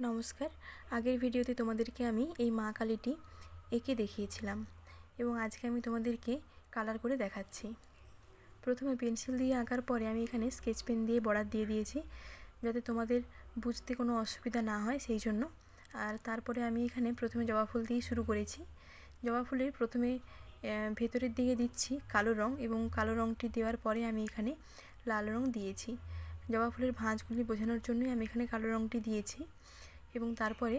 নমস্কার। আগের ভিডিওতে তোমাদেরকে আমি এই মা কালীটি এঁকে দেখিয়েছিলাম এবং আজকে আমি তোমাদেরকে কালার করে দেখাচ্ছি। প্রথমে পেন্সিল দিয়ে আঁকার পরে আমি এখানে স্কেচ পেন দিয়ে বর্ডার দিয়ে দিয়েছি যাতে তোমাদের বুঝতে কোনো অসুবিধা না হয় সেই জন্য। আর তারপরে আমি এখানে প্রথমে জবা ফুল দিয়ে শুরু করেছি। জবা ফুলের প্রথমে ভেতরের দিকে দিচ্ছি কালো রং এবং কালো রংটি দেওয়ার পরে আমি এখানে লাল রং দিয়েছি। জবা ফুলের ভাঁজগুলি বোঝানোর জন্যই আমি এখানে কালো রংটি দিয়েছি এবং তারপরে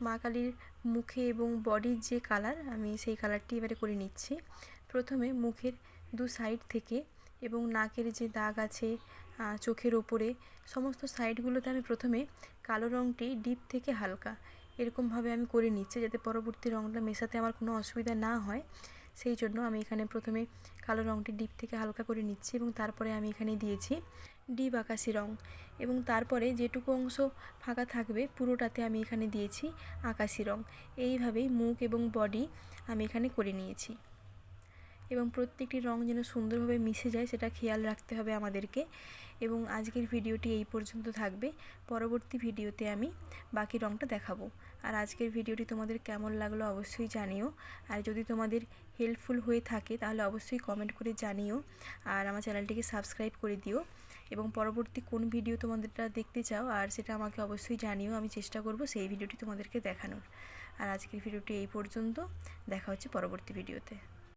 মা কালীর মুখে এবং বডির যে কালার আমি সেই কালারটি এবারে করে নিচ্ছি। প্রথমে মুখের দু সাইড থেকে এবং নাকের যে দাগ আছে চোখের ওপরে সমস্ত সাইডগুলোতে আমি প্রথমে কালো রংটি ডিপ থেকে হালকা এরকমভাবে আমি করে নিচ্ছি যাতে পরবর্তী রংটা মেশাতে আমার কোনো অসুবিধা না হয়। সেই জন্য আমি এখানে প্রথমে কালো রংটি ডিপ থেকে হালকা করে নিচ্ছি এবং তারপরে আমি এখানে দিয়েছি ডিপ আকাশি রং এবং তারপরে যেটুকু অংশ ফাঁকা থাকবে পুরোটাতে আমি এখানে দিয়েছি আকাশি রং। এইভাবেই মুখ এবং বডি আমি এখানে করে নিয়েছি এবং প্রত্যেকটি রং যেন সুন্দরভাবে মিশে যায় সেটা খেয়াল রাখতে হবে আমাদেরকে। এবং আজকের ভিডিওটি এই পর্যন্ত থাকবে, পরবর্তী ভিডিওতে আমি বাকি রংটা দেখাবো। আর আজকের ভিডিওটি তোমাদের কেমন লাগলো অবশ্যই জানিও, আর যদি তোমাদের হেল্পফুল হয়ে থাকে তাহলে অবশ্যই কমেন্ট করে জানিও আর আমার চ্যানেলটিকে সাবস্ক্রাইব করে দিও এবং পরবর্তী কোন ভিডিও তোমাদেরটা দেখতে চাও আর সেটা আমাকে অবশ্যই জানিও, আমি চেষ্টা করব সেই ভিডিওটি তোমাদেরকে দেখানোর। আর আজকের ভিডিওটি এই পর্যন্ত, দেখা হচ্ছে পরবর্তী ভিডিওতে।